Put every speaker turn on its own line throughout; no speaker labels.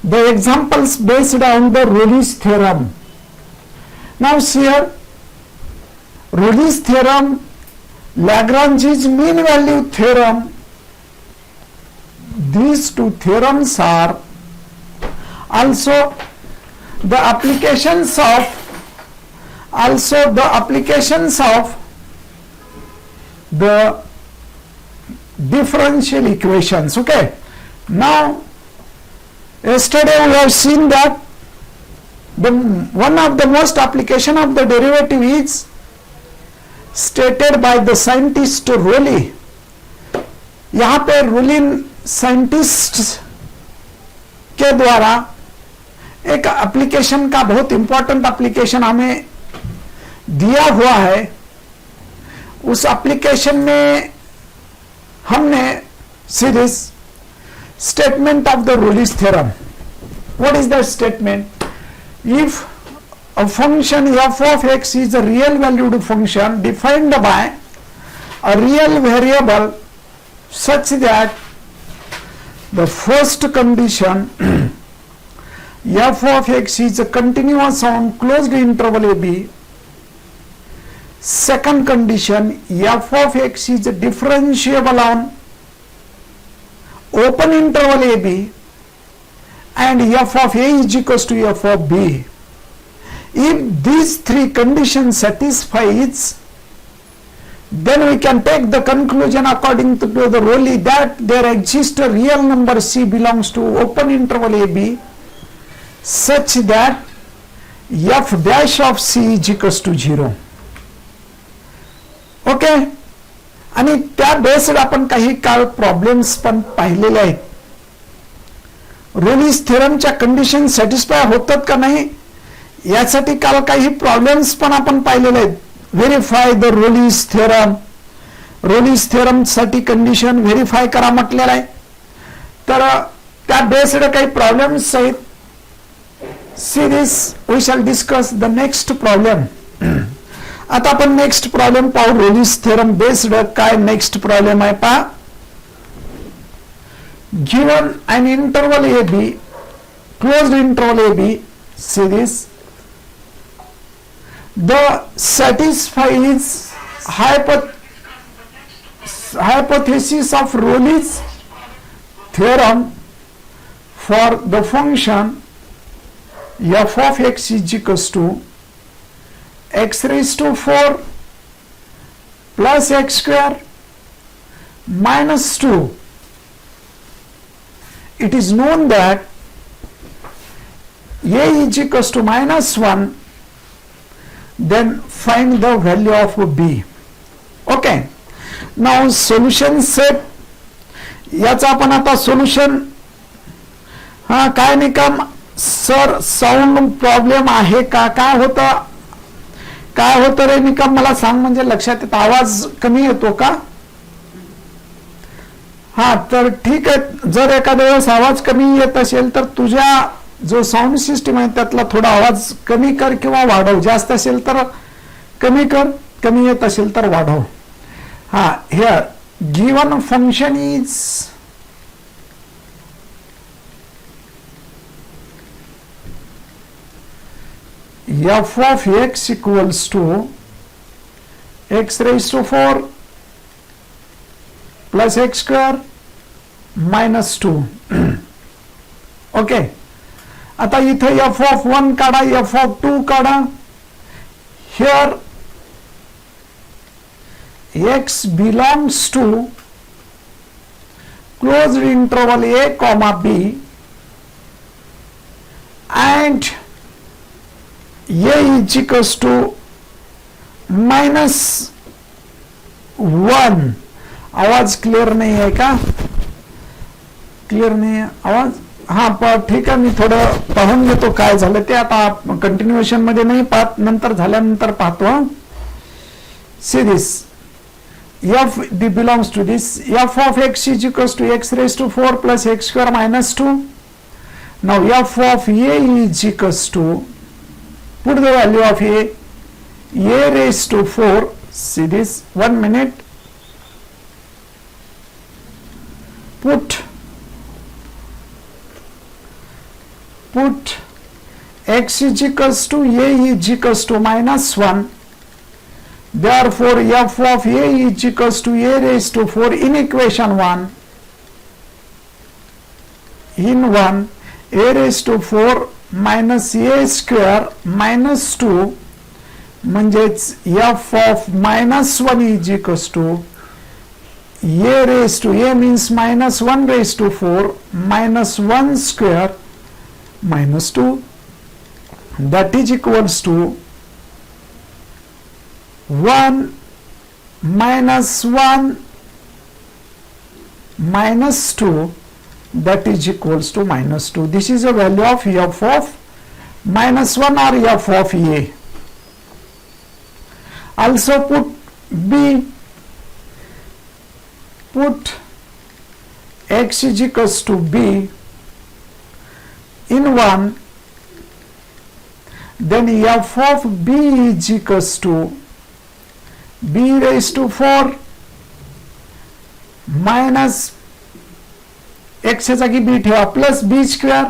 the examples based on the Rayleigh's theorem. Now see here, Rayleigh's theorem, Lagrange's mean value theorem, these two theorems are also the applications of the differential equations. Okay, now yesterday we have seen that one of the most application of the derivative is stated by the scientist Rayleigh. यहाँ पे रोलिन scientist के द्वारा एक application का बहुत important application हमें दिया हुआ है. उस application में हमने series statement of the Rayleigh's theorem. What is the statement? If a function f of x is a real valued function defined by a real variable such that the first condition f of x is a continuous on closed interval ab, second condition f of x is a differentiable on open interval ab, and f of a is equals to f of b. If these three conditions satisfies, then we can take the conclusion according to the Rayleigh that there exists a real number c belongs to open interval ab such that f dash of c is equals to 0. Okay, आणि त्या based आपण काही काळ problems पण पाहिलेले आहेत. Rayleigh's थेरमच्या condition satisfy होतात का नाही यासाठी काल काही प्रॉब्लेम्स पण आपण पाहिलेले आहेत. Verify the Rayleigh's theorem, Rayleigh's theorem साठी कंडिशन व्हेरीफाय करा म्हटलेलं आहे. तर त्या बेस्ड काही प्रॉब्लेम्स आहेत. See this, we shall discuss the next problem. आता आपण नेक्स्ट प्रॉब्लेम पाहू. Rayleigh's थेरम बेस्ड काय नेक्स्ट प्रॉब्लेम आहे पहा. Given an interval ab, closed interval ab, see this, the satisfies hypothesis of Rayleigh's theorem for the function f of x is equals to x raised to 4 plus x square minus 2. It is known that a is equals to minus 1, then find the value of b. Okay, now solution set. याचा आपण आता solution, हा काय Nikam sir sound problem आहे का, काय होतं रे निकम मला सांग, म्हणजे लक्षात येत. आवाज कमी येतो का? हा, तर ठीक आहे. जर एखाद्या वेळेस आवाज कमी येत असेल तर तुझ्या जो साऊंड सिस्टम आहे त्यातला थोडा आवाज कमी कर किंवा वाढव. जास्त असेल तर कमी कर, कमी येत असेल तर वाढव. हा, here given function is f of x equals to x raised to 4 plus x square minus 2. Okay, आता इथे f of 1 काढा, f of 2 काढा. Here x belongs to closed interval a comma b and a is equals to minus 1. आवाज clear नाही आहे का? Clear नाही आहे आवाज? हा, ठीक आहे. मी थोडं पाहून घेतो काय झालं ते. आता कंटिन्युएशन मध्ये नाही पाहत, नंतर झाल्यानंतर पाहतो. See this, f belongs to this, f of x is equals to x raised to 4 plus x square minus 2. Now f of a is equals to, put the value of a raised to 4. See this, 1 minute. Put put x is equals to a is equals to minus 1. Therefore, f of a is equals to a raised to 4 in equation 1. In 1, a raised to 4 minus a square minus 2 म्हणजेच f of minus 1 is equals to a raised to a means minus 1 raised to 4 minus 1 square minus 2, that is equals to 1 minus 1 minus 2, that is equals to minus 2. This is a value of f of minus 1 or f of a. Also put b, put x is equals to b in 1, then f of b is equals to b raised to 4 minus x जागी b ठेवा plus b square.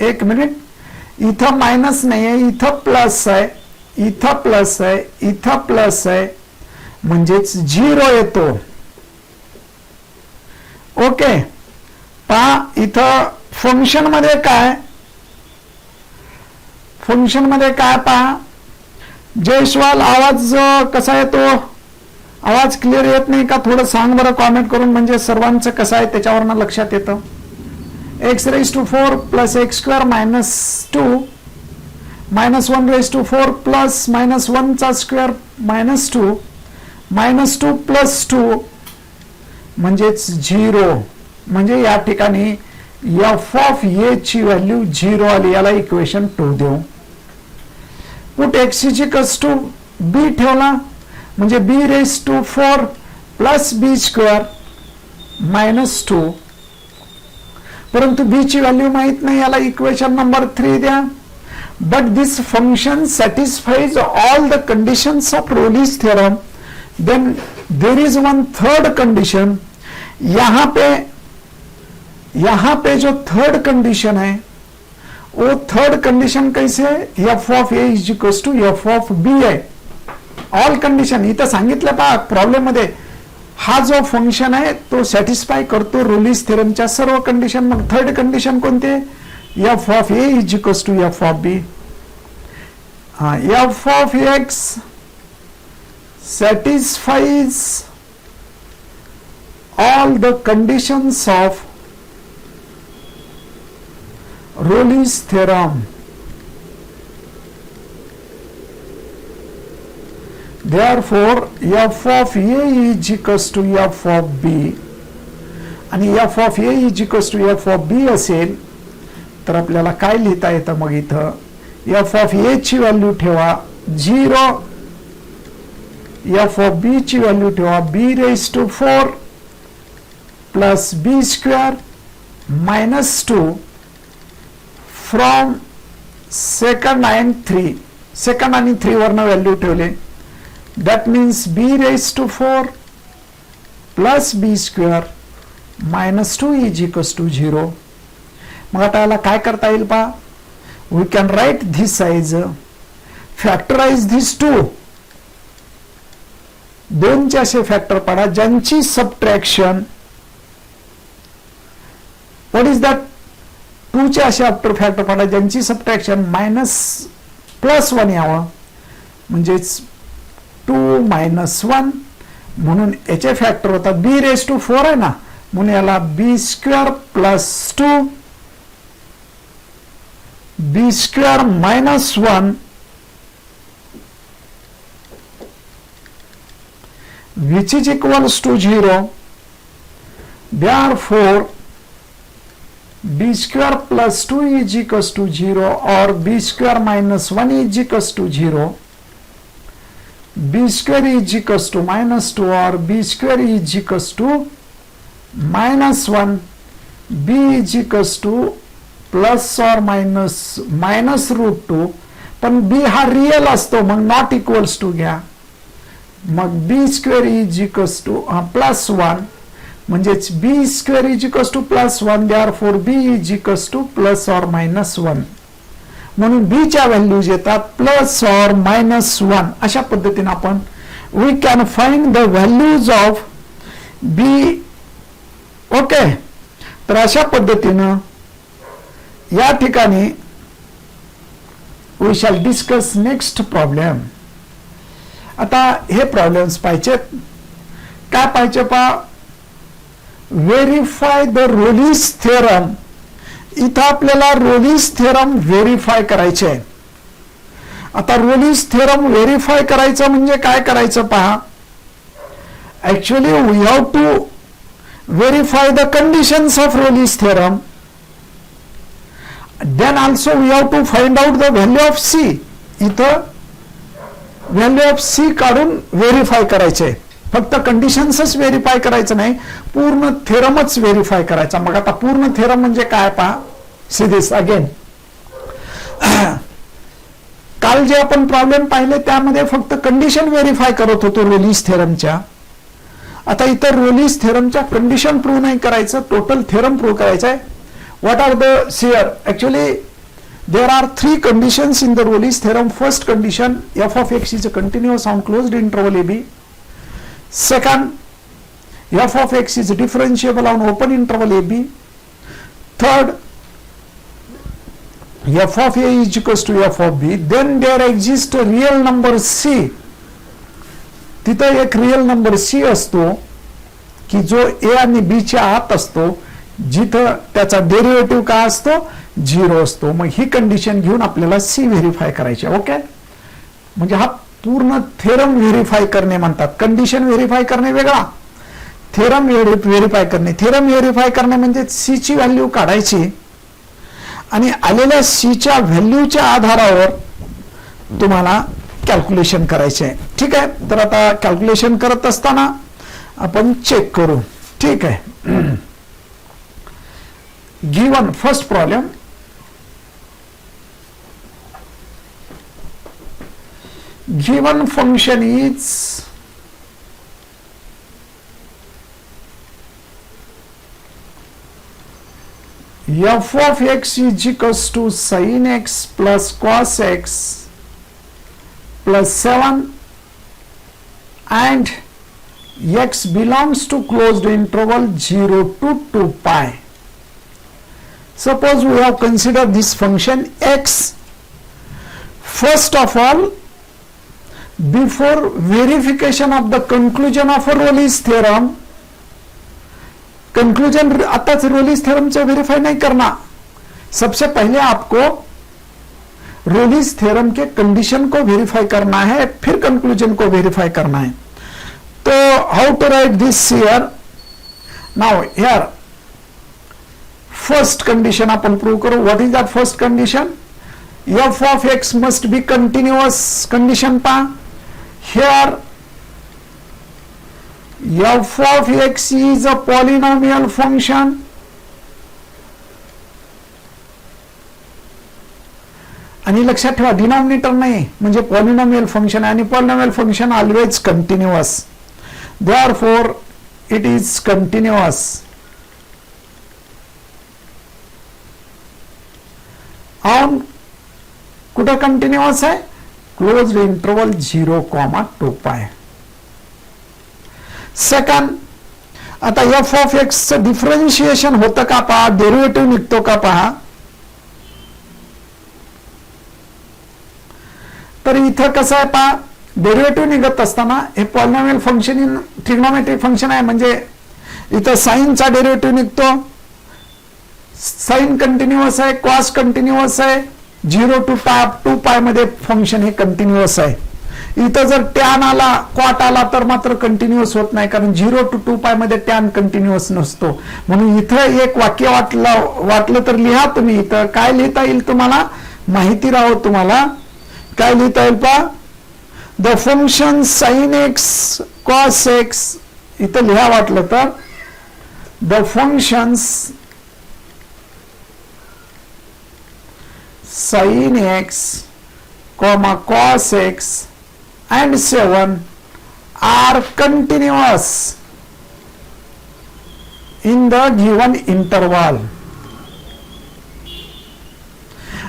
एक minute, इथं minus नाही आहे, इथं plus आहे, इथं plus आहे, इथं प्लस आहे, म्हणजेच 0 येतो. ओके, पहा इथं फंक्शन मध्ये काय, फंक्शन मध्ये काय पहा. जयस्वाल, आवाज कसा येतो? आवाज क्लिअर येत नाही का? थोडं सांग बरं कॉमेंट करून, म्हणजे सर्वांचं कसं आहे त्याच्यावरनं लक्षात येतं. x raised to 4 plus x square minus 2 minus 1 raised to 4 plus minus 1 चा स्क्वेअर minus 2 minus 2 plus 2 म्हणजेच 0. म्हणजे या ठिकाणी f of a ची व्हॅल्यू 0 आली. याला इक्वेशन 2 देऊ. Put x is equals to b ठेवला म्हणजे b raised to 4 plus b square minus 2, परंतु b ची व्हॅल्यू माहित नाही. याला इक्वेशन नंबर 3 द्या. But this function satisfies all the conditions of Rolle's theorem. Then there is one third condition. यहाँ पे जो थर्ड कंडीशन है वो थर्ड कंडीशन कैसे है? f of a is equals to f of b है. All condition इथं सांगितलं पहा प्रॉब्लेम मध्ये. हा जो फंक्शन आहे तो सॅटिस्फाय करतो रोलीज थेरमच्या सर्व कंडिशन. मग थर्ड कंडिशन कोणते? f of a is equals to f of b. f of x satisfies all the conditions of Rolle's theorem. Therefore, f of a is equals to f of b, आणि f of a is equals to f of b असेल तर आपल्याला काय लिहिता येतं? मग इथं f of a ची व्हॅल्यू ठेवा 0, f of b ची व्हॅल्यू ठेवा b raised to 4 plus b square minus 2 from second and 3. Second आणि 3 वरनं व्हॅल्यू ठेवले. That means b raised to 4 plus b square minus 2 is equals to 0. मग आता याला काय करता येईल पहा. We can write this as factorize these two. दोनचे असे फॅक्टर पडा ज्यांची सबट्रॅक्शन, व्हॉट इज दॅट? 2 चे असे आफ्टर फॅक्टर पडा ज्यांची सबट्रॅक्शन मायनस प्लस 1 यावं. म्हणजेच 2 minus 1 म्हणून याचे फॅक्टर होता b raised to 4 आहे ना, म्हणून याला b square plus 2 b square minus 1 which is equals to 0. Therefore b square plus 2 is equals to 0 or b square minus 1 is equals to 0. b square is equals to minus 2 or b square is equals to minus 1. b is equals to plus or minus root 2. पण b हा real असतो मग not equals to घ्या. मग b square is equals two plus 1 म्हणजेच b square is equals two plus 1. Therefore b is equals two plus or minus 1. म्हणून बी च्या values येतात प्लस ऑर -1 अशा पद्धतीने आपण we can find the values of b. Okay, तर अशा पद्धतीनं या ठिकाणी we shall discuss next problem. आता हे प्रॉब्लेम्स पाहिजेत. काय पाहिजे पहा, व्हेरीफाय द रोलिस थेरम. इथं आपल्याला रोलिस थेरम व्हेरीफाय करायचे आहे. आता रोलिस थेरम व्हेरीफाय करायचं म्हणजे काय करायचं पहा, actually we have to verify the conditions of Rolle's theorem. Then also we have to find out the value of C. इथं व्हॅल्यू ऑफ सी काढून व्हेरीफाय करायचे. फक्त कंडिशन्सच व्हेरीफाय करायचं नाही, पूर्ण थेरमच व्हेरीफाय करायचा. मग आता पूर्ण थेरम म्हणजे काय पहा, सी दिस अगेन. काल जे आपण प्रॉब्लेम पाहिले त्यामध्ये फक्त कंडिशन व्हेरीफाय करत होतो रोलिस थेरमच्या. आता इतर रोलिस थेरमच्या कंडिशन प्रूव्ह नाही करायचं, टोटल थेरम प्रूव्ह करायचं आहे. व्हॉट आर द सियर, actually there are 3 conditions in the Rolle's theorem. First condition, f of x is a continuous on closed interval ab. Second, f of x is differentiable on open interval ab. Third, f of a is equals to f of b. Then there exists a real number c. तिथं एक real number c असतो की जो a आणि b च्या आत असतो, जिथं त्याचा डेरिव्हेटिव्ह काय असतो, 0 असतो. मग ही कंडिशन घेऊन आपल्याला सी व्हेरीफाय करायची. ओके, म्हणजे हा पूर्ण थेरम व्हेरीफाय करणे म्हणतात. कंडिशन व्हेरीफाय करणे वेगळा, थेरम व्हेरीफाय करणे. थेरम व्हेरीफाय करणे म्हणजे सी ची व्हॅल्यू काढायची आणि आलेल्या सी च्या व्हॅल्यूच्या आधारावर तुम्हाला कॅल्क्युलेशन करायचे आहे. ठीक आहे, तर आता कॅल्क्युलेशन करत असताना आपण चेक करू. ठीक आहे, given first problem. Given function is f of x is equals to sin x plus cos x plus 7 and x belongs to closed interval 0 to 2 pi. Suppose we have considered this function x. First of all, before verification of the conclusion of a Rolle's theorem, conclusion आताच Rolle's theorem से verify नहीं करना. सबसे पहले आपको Rolle's theorem के condition को verify करना है, फिर कंक्लूजन को वेरीफाई करना है. तो how to write this here. Now here first condition आपण प्रूव्ह करू. What is that first condition, f of x must be continuous. Condition पहा, here f of x is a polynomial function आणि लक्षात ठेवा denominator नाही म्हणजे polynomial function आणि polynomial function always continuous. Therefore it is continuous on कुठं continuous आहे, closed interval 0, 2 पाय. सेकंड, आता f ऑफ x चं डिफरन्शिएशन होतं का पहा, डेरिव्हेटिव्ह निघतो का पहा. तर इथं कसं आहे पहा, डेरिव्हेटिव्ह निघत असताना हे polynomial function in trigonometric function आहे, म्हणजे इथं साइनचा डेरिव्हेटिव्ह निघतो. साइन कंटिन्युअस आहे, कॉस कंटिन्युअस आहे, 0 to 2 पाय मध्ये फंक्शन हे कंटिन्युअस आहे. इथं जर टॅन आला, कॉट आला तर मात्र कंटिन्युअस होत नाही, कारण 0 to 2 पाय मध्ये टॅन कंटिन्युअस नसतो. म्हणून इथं एक वाक्य वाटलं तर लिहा तुम्ही. इथं काय लिहिता येईल तुम्हाला माहिती राहो. तुम्हाला काय लिहिता येईल पहा, the function sine x cos x. इथं लिहा वाटलं तर the functions sin x, cos x and 7 are continuous in the given interval.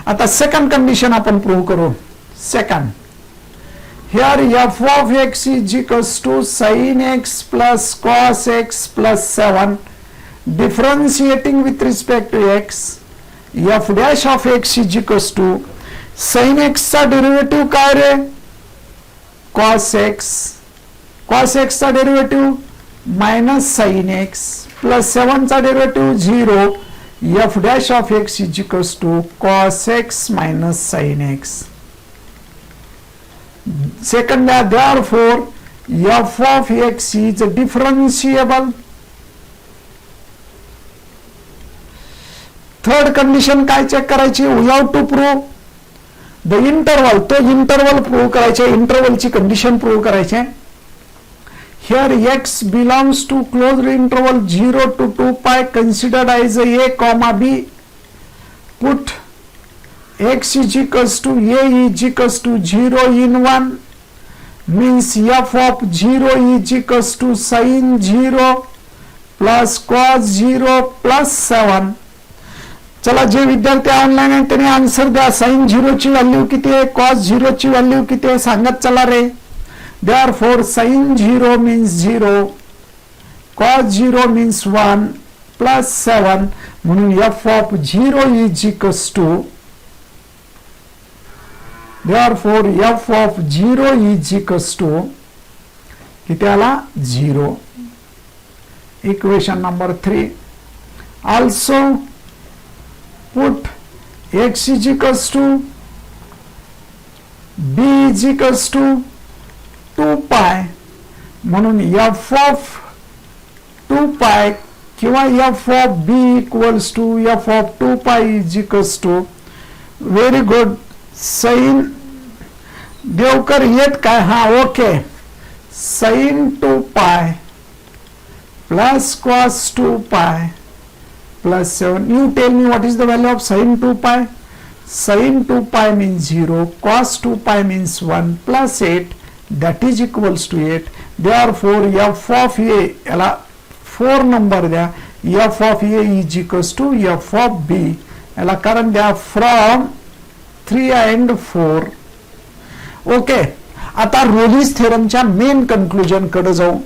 आता सेकंड कंडिशन आपण प्रूव्ह करू. Second, here f of x is equals to sin x plus cos x plus 7 differentiating with respect to x, f dash of x is equals to sin x चा derivative काय रे, cos x, cos x चा derivative minus sin x plus 7 चा derivative 0, f dash of x is equals to cos x minus sin x. Second, therefore f of x is differentiable. Third condition काय check करायची, we have to prove the interval, तो interval prove करायचे, इंटरवलची condition prove करायचे. Here x belongs to closed interval 0 to 2 pi considered as a comma b. Put x is equals to a is equals to 0 in 1 means f of 0 is equals to sin 0 plus cos 0 plus 7. चला, जे विद्यार्थी online आहेत त्यांनी answer द्या. sin 0 ची value किती आहे, cos 0 ची व्हॅल्यू किती आहे सांगत चला रे. Therefore sin 0 means 0, cos 0 means 1 plus 7, म्हणून f of 0 is equals to, therefore f of 0 is equals to किती आला, 0. Equation number 3. Also put x is equals to b is equals to 2 pi, म्हणून f of 2 pi किंवा f of b equals to f of 2 pi is equals to, very good. sin Devkar येत काय, हा okay, sin 2 pi plus cos 2 pi plus 7. You tell me what is the value of sin 2 pi. Sin 2 pi means 0, cos 2 pi means 1 plus 8, that is equals to 8. Therefore f of a, याला 4 number द्या, f of a is equals to f of b, याला कारण द्या from 3 and 4. Okay, आता रोलीज थेरमच्या main conclusion कडे जाऊ.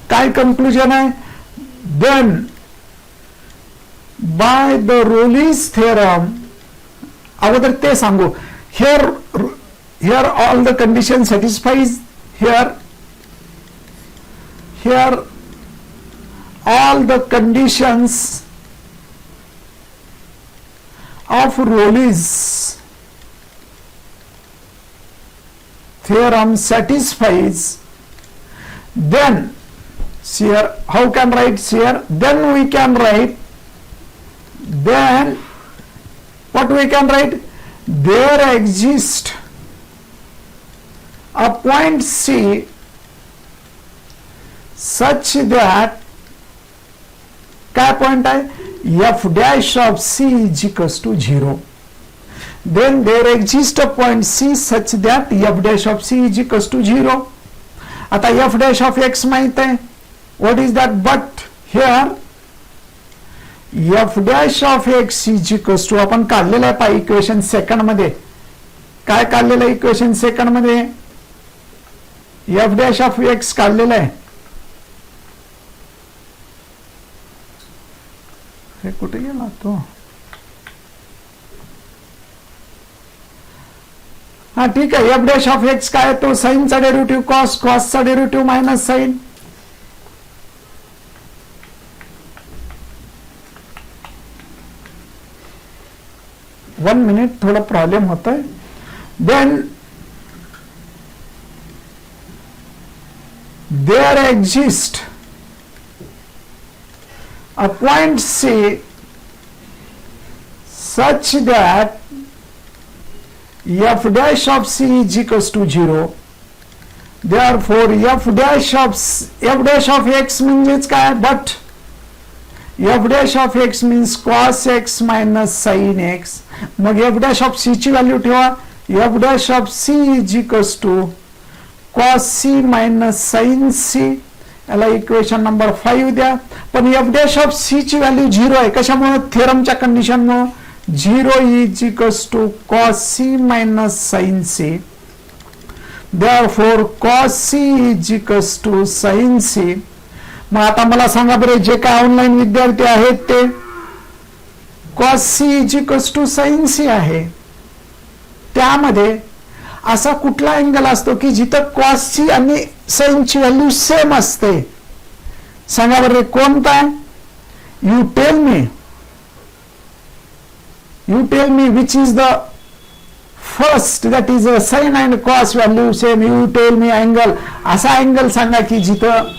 काय conclusion आहे, then by the Rolle's theorem, अगोदर ते सांगू. Here all the condition satisfies, here all the conditions of Rolle's theorem satisfies, then see here, how can write here, then we can write, then what we can write, there exists a point C such that, क्या point है, f dash of C is equals to 0. Then there exists a point C such that f dash of C is equals to 0. आता f dash of x माहित है, what is that, but here f dash of x is equals to, आपण काढलेलं आहे पहा equation second मध्ये, काय काढलेलं आहे इक्वेशन सेकंड मध्ये, f dash of x काढलेलं आहे. हे कुठे गेला तो, हा ठीक आहे. f dash of x काय, तो साइन चा डेरिव्हेटिव्ह कॉस, कॉस चा derivative minus sine. One minute, थोड़ा प्रॉब्लेम होता है. Then there exists a point C such that f dash of C is equals to 0. Therefore f dash of x means काय, but f dash of x means cos x minus sin x. मग f dash of C ची value ठेवा, f dash of C is equals to cos c minus sin c, याला equation number 5 द्या. पण f dash of c ची value 0 आहे, कशामुळे, थेरमच्या condition मुळे. 0 is equals to cos c minus sin c. Therefore cos c is equals to sin c. मग आता मला सांगा बरे, जे काय ऑनलाईन विद्यार्थी आहेत ते cos c is equals to sin c आहे. त्यामध्ये असा कुठला अँगल असतो की जिथं cos ची आणि sin ची व्हॅल्यू सेम असते? सांगा बरे कोणता? You tell me which is the first that is a sin and cos value same. You tell me angle, असा अँगल सांगा की जिथं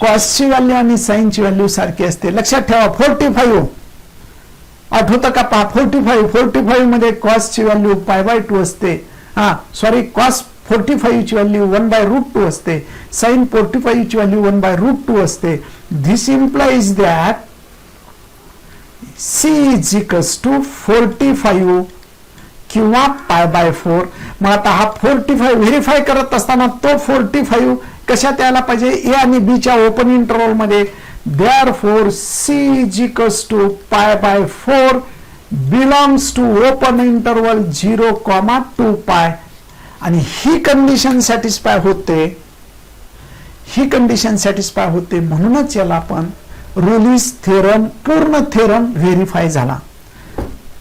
cos ची व्हॅल्यू आणि sin ची व्हॅल्यू सारखी असते. लक्षात ठेवा 45 आठवतं का? पहा 45 मध्ये cos ची व्हॅल्यू π/2 असते. सॉरी cos 45 ची व्हॅल्यू 1/√2 असते. sin 45 ची व्हॅल्यू 1/√2 असते. This implies that c is equals to 45 किंवा π/4. मग आता हा 45 व्हेरीफाय करत असताना तो 45 कशात यायला पाहिजे? ए आणि बी च्या ओपन इंटरव्हल मध्ये. Therefore c is equals to π/4 belongs to open interval 0,2π. आणि ही कंडिशन सॅटिस्फाय होते, म्हणूनच याला आपण रोलिस थेरम, पूर्ण थेरम व्हेरीफाय झाला.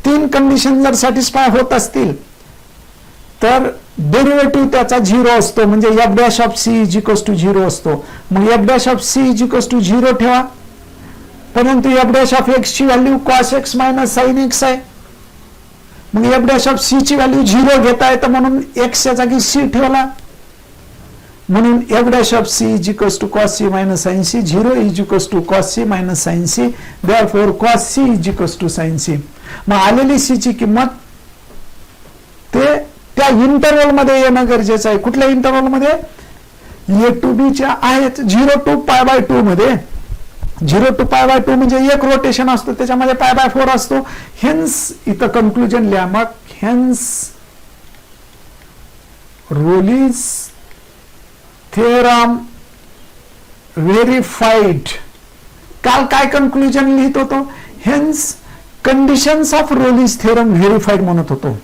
3 कंडिशन जर सॅटिस्फाय होत असतील तर डेरिव्हेटिव्ह त्याचा 0 असतो, म्हणजे f dash of c is equals to 0 असतो. मग f dash of c is equals to 0 ठेवा, परंतु f डॅश ऑफ x ची value cos x minus sin x आहे. मग f डॅश ऑफ c ची व्हॅल्यू 0 घेता येतं, म्हणून x च्या जागी c ठेवला. म्हणून f dash of c is equals to cos c minus sin c. 0 is equals to cos c minus sin c. Therefore cos c is equals to sin c. मग आलेली c ची किंमत ते त्या इंटरवल मध्ये येणं गरजेचं आहे. कुठल्या इंटरवल मध्ये? a टू b च्या आहेत 0 to π/2 मध्ये. 0 to π/2 म्हणजे एक रोटेशन असतो, त्याच्यामध्ये π/4 असतो. हेन्स इथं कंक्लुजन लिहा. मग हेन्स रोलिस थेरम व्हेरीफाईड. काल काय कंक्लुजन लिहित होतो? Hence conditions of Rolle's theorem verified म्हणत होतो.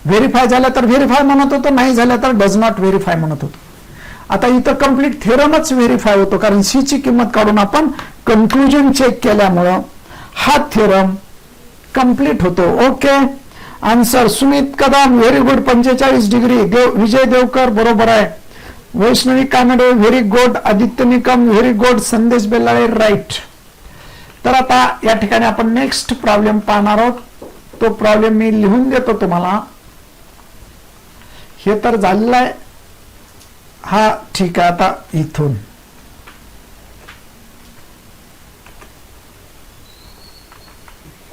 व्हेरीफाय झालं तर व्हेरीफाय म्हणत होतो, नाही झालं तर डज नॉट व्हेरीफाय म्हणत होतो. आता इथं कंप्लीट थेरमच व्हेरीफाय होतो, कारण सी ची किंमत काढून आपण कंक्लुजन चेक केल्यामुळं हा थेरम कंप्लीट होतो. Okay, answer Sumit Kadam very good 45 degree. Vijay Devkar बरोबर आहे. Vaishnavi Kanade very good. Aditya Nikam very good. Sandesh Bellale right. तर आता या ठिकाणी आपण नेक्स्ट प्रॉब्लेम पाहणार आहोत. तो प्रॉब्लेम मी लिहून देतो तुम्हाला. हे तर झालेलं आहे. हा ठीक आहे. आता इथून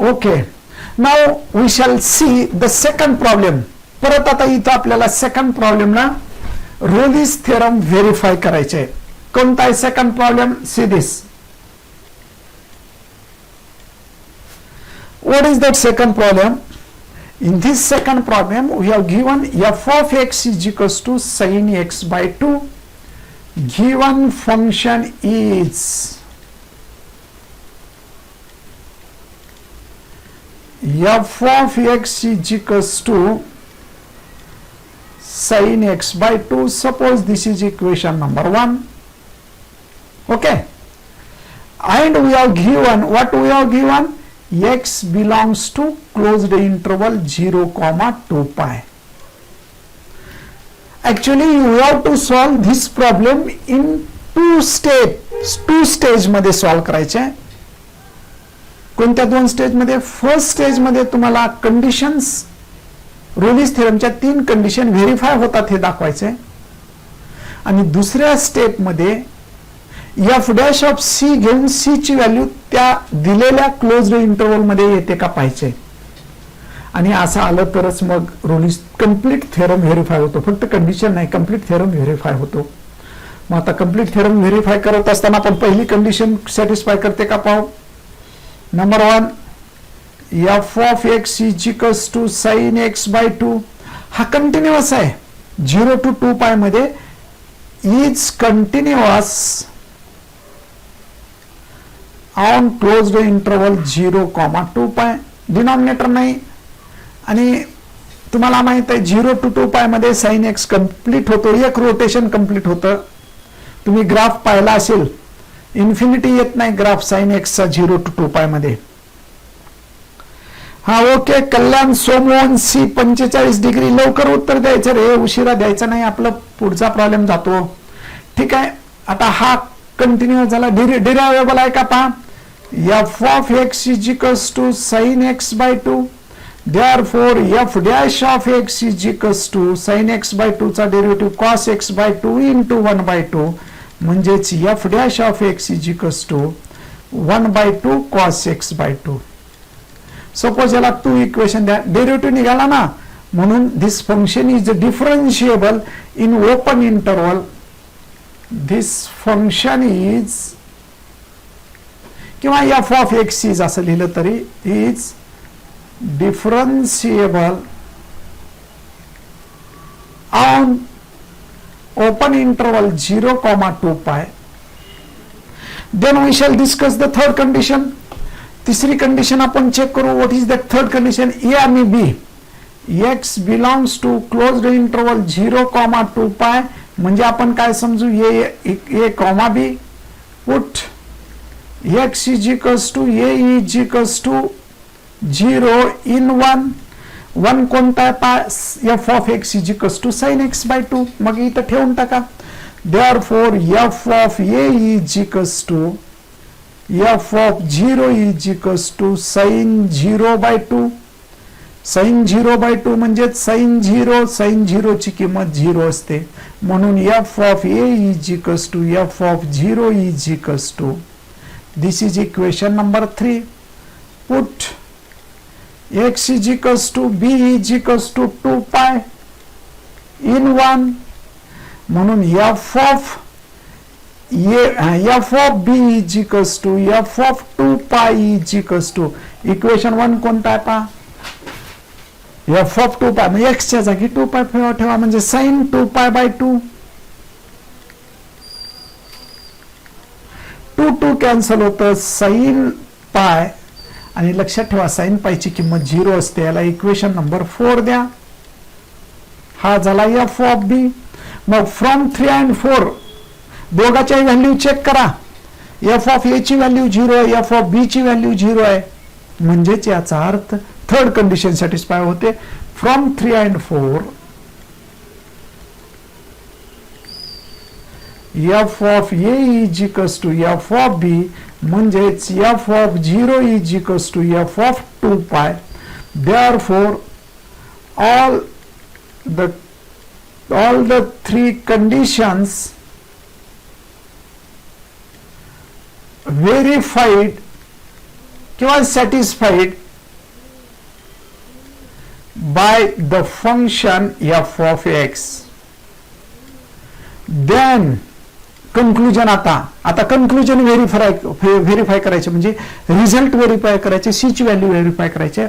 okay, now we shall see the second problem. परत आता इथं आपल्याला सेकंड प्रॉब्लेमला रोलिस थेरम व्हेरीफाय करायचे आहे. कोणता आहे second problem? See this. What is that second problem? In this second problem, we have given f of x is equals to sin x by 2. Given function is f of x is equals to sin x by 2. Suppose this is equation number 1. Okay. And we have given, what we have given? X belongs to closed interval 0,2π. Actually you have to solve this problem in two stage मध्ये solve करायचे. कोणत्या 2 stage मध्ये? First stage मध्ये तुम्हाला conditions, रोलिस थेरमच्या 3 condition verify होतात हे दाखवायचे, आणि दुसऱ्या स्टेप मध्ये f डॅश ऑफ c घेऊन c ची व्हॅल्यू त्या दिलेल्या क्लोज्ड इंटरवल मध्ये येते का पाहिजे. आणि असं आलं तरच मग रोलिस कंप्लीट थेरम व्हेरीफाय होतो. फक्त कंडिशन नाही, कंप्लीट थेरम व्हेरीफाय होतो. मग आता कंप्लीट थेरम व्हेरीफाय करत असताना आपण पहिली कंडिशन सॅटिस्फाय करते का पाहू. Number 1, f of x is equals to sin x by 2. हा कंटिन्युअस आहे. 0 to 2π मध्ये is continuous on closed interval 0,2π. Denominator नाही, आणि तुम्हाला माहित आहे 0 to 2π मध्ये साइन एक्स कम्प्लीट होतो, एक रोटेशन कम्प्लीट होतं. तुम्ही ग्राफ पाहिला असेल, इन्फिनिटी येत नाही ग्राफ साइन एक्सचा 0 to 2π मध्ये. हा ओके. कल्याण सोमवन सी 45 डिग्री. लवकर उत्तर द्यायचं रे, उशिरा द्यायचं नाही, आपला पुढचा प्रॉब्लेम जातो. ठीक आहे. आता हा कंटिन्यू झाला. डिरायवेबल आहे का पहा. F of x is equals to sine x by 2. Therefore f dash of x is equals to sin x by 2 चा derivative cos x by 2 into 1 by 2, म्हणजेच f dash of x is equals to 1 by 2 cos x by 2. Suppose याला 2 equation द्या, derivative निघाला ना, म्हणून this function is differentiable in open interval. This function is, किंवा f of x is असं लिहिलं तरी, is differentiable on open interval 0, 2π. Then we shall discuss the third condition. तिसरी कंडिशन आपण चेक करू. What is the third condition. A आणि b, x belongs to closed interval 0, 2π, म्हणजे आपण काय समजू, a comma b. Put x is equals to a is equals to 0 in 1. 1 कोणता आहे, f of x is equals to sine x by 2. मग इथं ठेवून टाका. Therefore f of a is equals to f of 0 is equals to sine 0 by 2. Sine 0 by 2 म्हणजे sine 0 ची किंमत 0 असते, म्हणून f of a is equals to f of 0 is equals to, this is equation number 3. Put x is equals to b is equals to 2π in 1, म्हणून f of b is equals to f of 2π is equals to, equation 1 कोणता आहे पहा, f of 2π, म्हणजे x च्या जागी 2π ठेवा, म्हणजे sin 2π by 2. 2 cancel होतं, sin π, आणि लक्षात ठेवा साइन पायची किंमत 0 असते. याला इक्वेशन नंबर 4 द्या. हा झाला एफ ऑफ बी. मग फ्रॉम 3 and 4 दोघाच्या व्हॅल्यू चेक करा. एफ ऑफ ए ची व्हॅल्यू 0 आहे, एफ ऑफ बी ची व्हॅल्यू 0 आहे, म्हणजेच याचा अर्थ थर्ड कंडिशन सॅटिस्फाय होते. From 3 and 4 f of a is equals to f of b, म्हणजेच f of 0 is equals to f of 2π. Therefore all the 3 conditions verified किंवा satisfied by the function f of x. Then conclusion. आता conclusion verify करायचे, म्हणजे result verify करायचे, c ची value verify करायचे.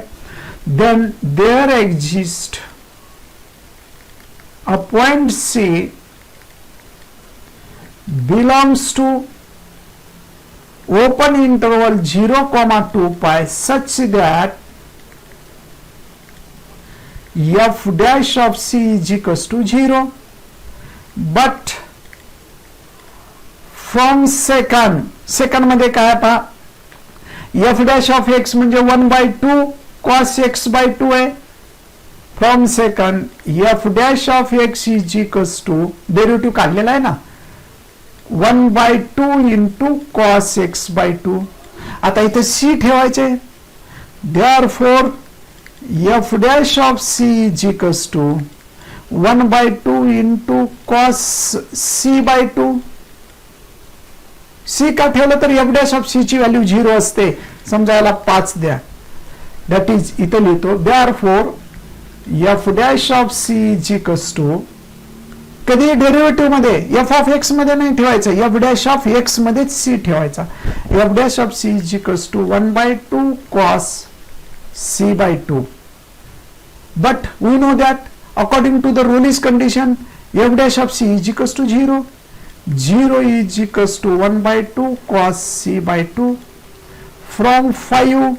Then there exist a point c belongs to open interval 0, 2π such that f dash of c is equals to 0. But from second मध्ये काय पहा, F dash of x म्हणजे 1 by 2 cos x by 2 आहे. From second f dash of x is equals to, derivative काढलेला आहे ना, 1 by 2 into cos x by 2. आता इथे सी ठेवायचे. Therefore F dash of C is equals to 1 by 2 into cos c by 2. C का ठेवलं तर एफ डॅश ऑफ सी ची व्हॅल्यू 0 असते, समजा याला 5 द्या, दॅट इज इथं लिहितो. Therefore F dash of C is equals to, कधी डेरिव्हेटिव्ह मध्ये एफ ऑफ एक्स मध्ये नाही ठेवायचं, एफ डॅश ऑफ एक्स मध्येच सी ठेवायचा. F dash of C is equals to 1 by 2 cos c by 2. But we know that according to the Rolle's condition, f dash of c is equals to 0. 0 is equals to 1 by 2 cos c by 2. From 5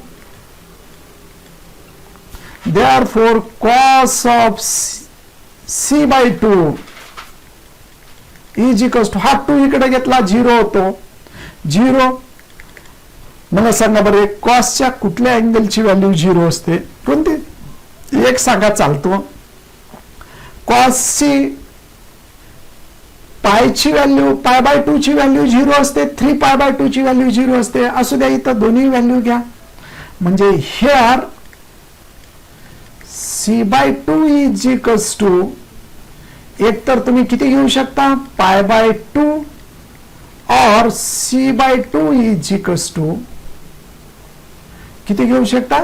Therefore cos of c by 2 is equals to, हा 2 इकडे घेतला 0 होतो, 0. मला सांगा बरं कॉसच्या कुठल्या अँगलची value 0 असते? कोणती एक सांगा चालतो. कॉसची पायची व्हॅल्यू पाय बाय 2 ची व्हॅल्यू 0 असते, 3 पाय बाय 2 ची व्हॅल्यू 0 असते. असू द्या, इथं दोन्ही व्हॅल्यू घ्या. म्हणजे here c by 2 is equals to, एक तर तुम्ही किती घेऊ शकता, pi by 2, or c by 2 is equals to किती घेऊ शकता,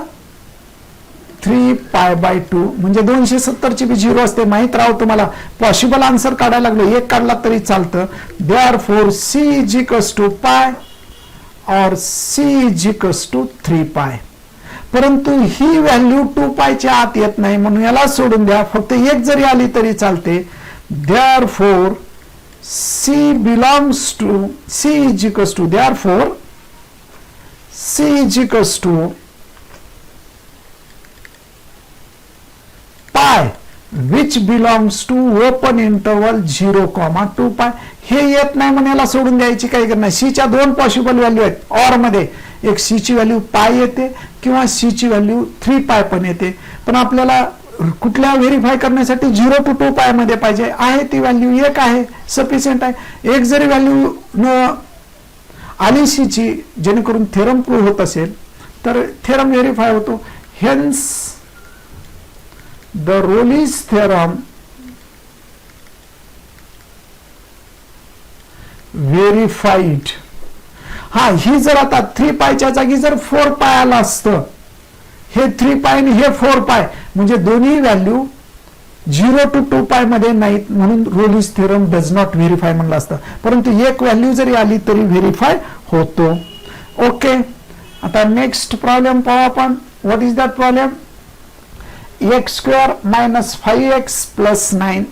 3 पाय बाय 2. म्हणजे 270 ची बी 0 असते, माहित राहू तुम्हाला. पॉसिबल आन्सर काढायला लागलो, एक काढला तरी चालतं. Therefore c is equals to pi or c is equals to 3 पाय. परंतु ही व्हॅल्यू 2 पायच्या आत येत नाही, म्हणून याला सोडून द्या. फक्त एक जरी आली तरी चालते. Therefore c belongs to, c is equals to, therefore c is equals to pi which belongs to open interval 0,2 pi. हे येत नाही म्हणून याला सोडून द्यायची काही गरज नाही. सी च्या 2 पॉसिबल व्हॅल्यू आहेत ऑर मध्ये, एक सी ची व्हॅल्यू पाय येते किंवा सी ची व्हॅल्यू 3 पाय पण येते. पण आपल्याला कुठल्या व्हेरीफाय करण्यासाठी 0 to 2 पाय मध्ये पाहिजे आहे, ती व्हॅल्यू एक आहे, सफिशियंट आहे. एक जरी व्हॅल्यू न आली सी ची, जेणेकरून थेरम प्रूव्ह होत असेल तर थेरम व्हेरीफाय होतो. Hence the Rolle's theorem verified. हा, ही जर आता 3 पायच्या जागी जर 4 पाय आला असतं, हे 3 पाय आणि हे 4 पाय, म्हणजे दोन्ही व्हॅल्यू 0 to 2 पाय मध्ये नाहीत, म्हणून रोलीज थेरम डज नॉट व्हेरीफाय म्हणलं असतं. परंतु एक व्हॅल्यू जरी आली तरी व्हेरीफाय होतो. ओके, आता नेक्स्ट प्रॉब्लेम पाहू आपण. What is that problem? x square minus 5x plus 9.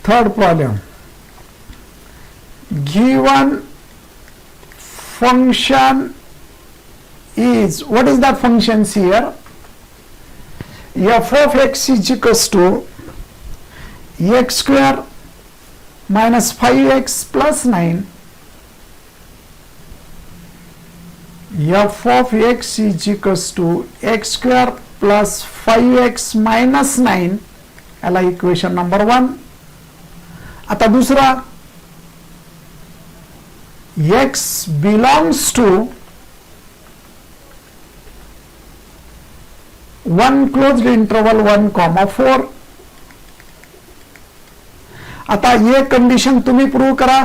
Third problem. Given function is, what is that function here? F of x is equals to x square minus 5x plus 9. F of x is equals to x square plus 5x minus 9. याला equation number 1. आता दुसरा, x belongs to 1 closed interval 1,4. आता ये condition तुम्ही prove करा.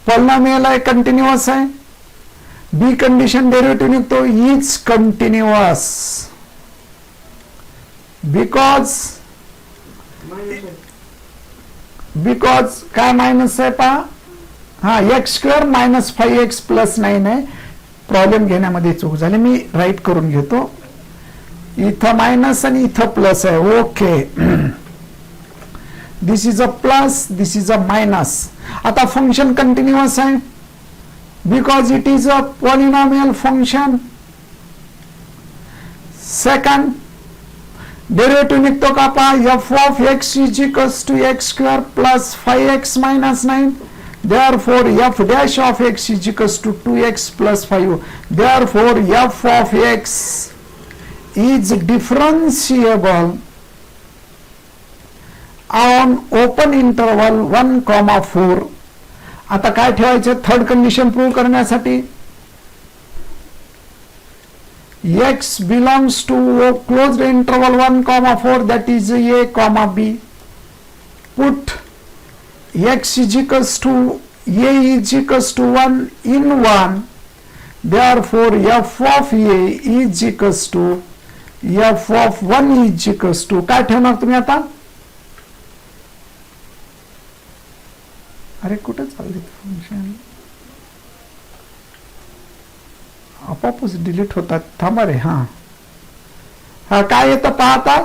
Polynomial आहे, continuous आहे. बी condition derivative निघतो, इज कंटिन्युअस बिकॉज काय मायनस आहे पहा. हा, x square minus 5x plus 9 आहे. प्रॉब्लेम घेण्यामध्ये चूक झाली, मी राईट करून घेतो. इथं मायनस आणि इथं प्लस आहे. Okay, this is a plus, this is a minus. आता फंक्शन कंटिन्युअस आहे because it is a polynomial function. Second, derivative निघतो का पहा. f of x is equals to x square plus 5x minus 9. Therefore f dash of x is equals to 2x plus 5. Therefore f of x is differentiable on open interval 1,4. आता काय ठेवायचं third condition prove करण्यासाठी? x belongs to closed interval 1,4, that is a comma b. Put x is equals to a is equals to 1 in 1. Therefore f of a is equals to f of 1 is equals to काय ठेवणार तुम्ही आता? अरे कुठे चालले function? आपोआपच delete होतात. थांबा रे. हा हा, काय येतं पाहता.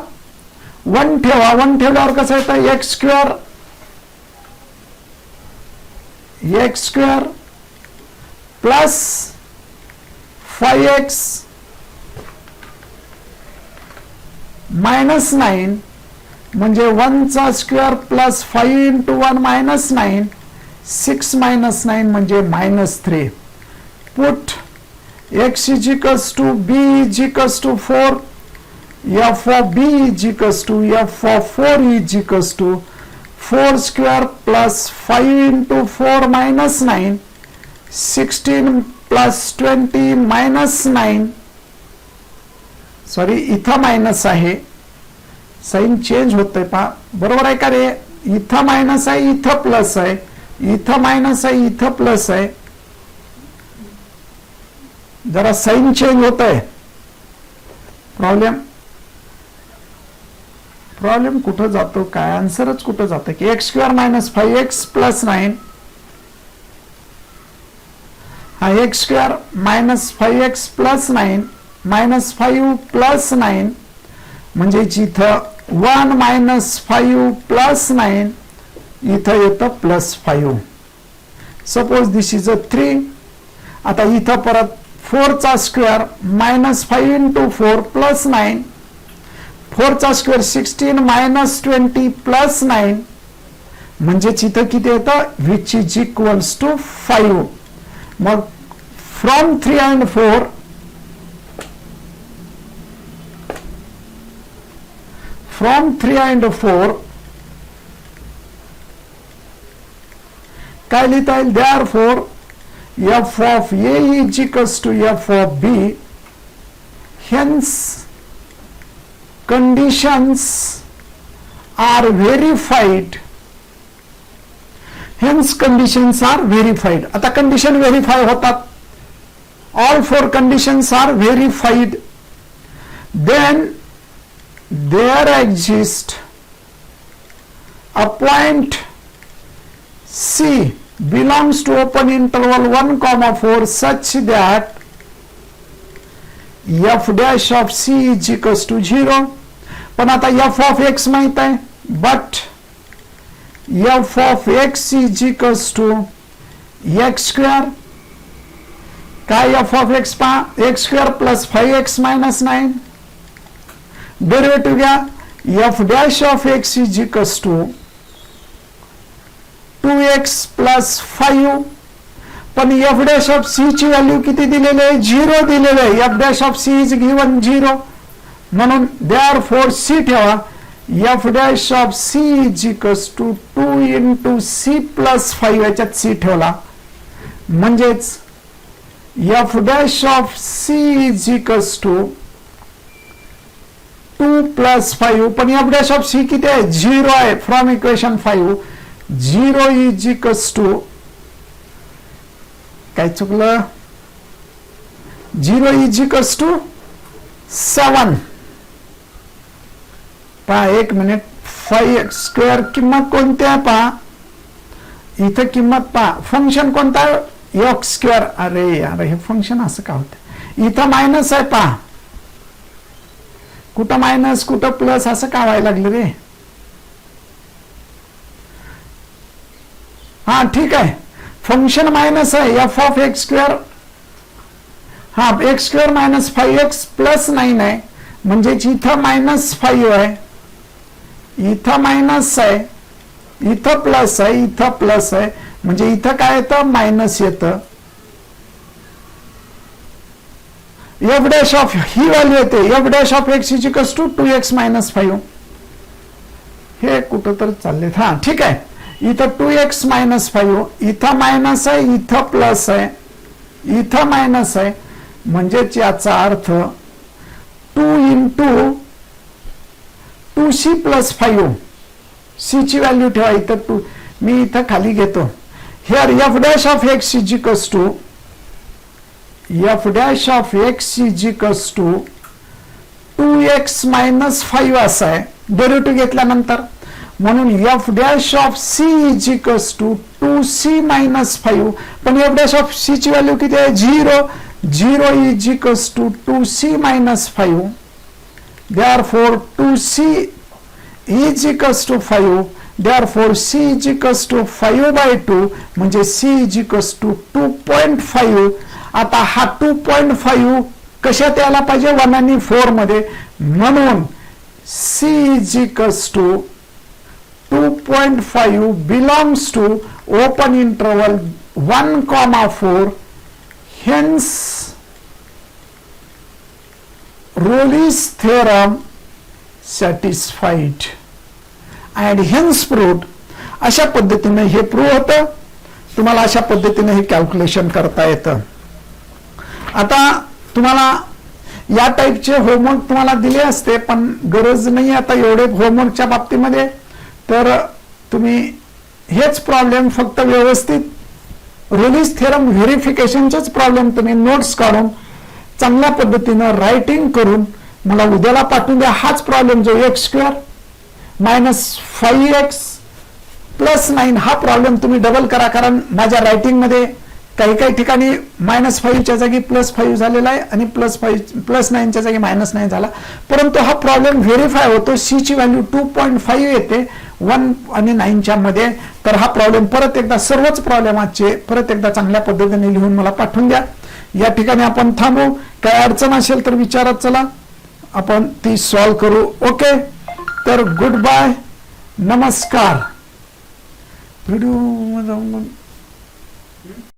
1 ठेवा. 1 ठेवल्यावर कसं येतं? X square plus 5x minus 9 म्हणजे 1 चा square plus 5 into 1 minus 9, 6 minus 9 म्हणजे -3. Put x is equals to b is equals to 4, f of b is equals to f of 4 is equals to 4 square plus 5 into 4 minus 9, 16 plus 20 minus 9, sorry इथं minus आहे, sign change होतंय पहा, बरोबर आहे का रे? इथं minus आहे, इथं प्लस आहे, इथं मायनस आहे, इथं प्लस आहे, जरा साइन चेंज होत आहे. प्रॉब्लेम कुठं जातो, काय आन्सरच कुठं जातं की x square minus 5x plus 9, हा x square minus 5x plus 9 minus 5 plus 9 म्हणजे इथं 1 मायनस 5 प्लस 9 इथं येतं plus 5. Suppose this is a 3. आता इथं परत 4 चा स्क्वेअर मायनस 5 इंटू 4 प्लस 9, 4 चा स्क्वेअर 16 मायनस 20 प्लस 9 म्हणजेच इथं किती येतं विच इज इक्वल्स टू 5. मग फ्रॉम 3 and 4 काय लिहिता येईल? Therefore f of a is equals to f of b, hence conditions are verified. आता कंडिशन व्हेरीफाय होतात. all 4 conditions are verified. Then there exists a point C belongs to open interval 1 comma 4 such that f dash of c is equals to 0. पण आता f of x माहित आहे, but f of x is equals to x square. काय f of x पहा, x square plus 5x minus 9. Derivative घ्या, f dash of x is equals to 2x plus 5. पण f dash of c ची value किती दिलेली आहे? 0 दिलेली आहे. f dash of c is given 0. म्हणून therefore c ठेवा, f dash of c is equals to 2 into c plus 5 याच्यात c ठेवला म्हणजेच f dash of c is equals to 2 plus 5. पण f dash of c किती आहे? 0 आहे. From equation 5 0 is equals to काय चुकलं? 0 is equals to 7. पहा एक मिनिट, 5x स्क्वेअर किंमत कोणती आहे पहा, इथं किंमत पहा, फंक्शन कोणता आहे? x square. अरे यार हे फंक्शन असं का होतं? इथं मायनस आहे पहा, कुठं मायनस कुठं प्लस असं का व्हायला लागलं रे? हा ठीक आहे, फंक्शन मायनस आहे f ऑफ एक्स स्क्वेअर, हा x square minus 5x plus 9 आहे म्हणजे इथं मायनस 5 आहे, इथं मायनस आहे, इथं प्लस आहे, इथं प्लस आहे म्हणजे इथं काय येतं? मायनस येतं. f डॅश ऑफ ही व्हॅल्यू येते, f dash of x is equals to 2x minus 5. हे कुठं तर चालले. हा ठीक आहे, इथं 2x मायनस 5, इथं मायनस आहे, इथं प्लस आहे, इथं मायनस आहे म्हणजेच याचा अर्थ 2 into 2c प्लस 5. c ची व्हॅल्यू ठेवा इथं 2, मी इथं खाली घेतो. Here f dash of x is equals to f dash of x is equals to 2x minus 5 असं आहे डेरिव्हेटिव्ह घेतल्यानंतर. म्हणून f dash of c is equals to 2c minus 5. पण f डॅश ऑफ c ची value किती आहे? 0. 0 is equals to 2c minus 5. therefore 2c is equals to 5. therefore c is equals to 5 by 2 म्हणजे c is equals to 2.5. आता हा 2.5 कशात यायला पाहिजे 1 आणि 4 मध्ये, म्हणून C is equals to 2.5 belongs to open interval 1,4, hence Rolle's theorem satisfied and hence proved. अशा पद्धतीने हे प्रूव्ह होतं. तुम्हाला अशा पद्धतीने हे कॅल्क्युलेशन करता येतं. आता तुम्हाला या टाईपचे होमवर्क तुम्हाला दिले असते, पण गरज नाही आता एवढे होमवर्कच्या बाबतीमध्ये. तर तुम्ही हेच प्रॉब्लेम फक्त व्यवस्थित रोलीज थेरम व्हेरिफिकेशनचेच प्रॉब्लेम तुम्ही नोट्स काढून चांगल्या पद्धतीनं रायटिंग करून मला उद्याला पाठवून द्या. हाच प्रॉब्लेम जो x² - 5x + 9 हा प्रॉब्लेम तुम्ही डबल करा, कारण माझ्या रायटिंग मध्ये काही काही ठिकाणी -5 च्या जागी +5 झालेला आहे आणि +9 च्या जागी -9 झाला. परंतु हा प्रॉब्लेम व्हेरीफाय होतो. सी ची व्हॅल्यू 2.5 येते 1 आणि 9 च्या मध्ये. तर हा प्रॉब्लेम परत एकदा सर्वच प्रॉब्लेमाचे परत एकदा चांगल्या पद्धतीने लिहून मला पाठवून द्या. या ठिकाणी आपण थांबू. काय अडचण असेल तर विचारत चला, आपण ती सॉल्व्ह करू. ओके, तर गुड बाय, नमस्कार. व्हिडिओ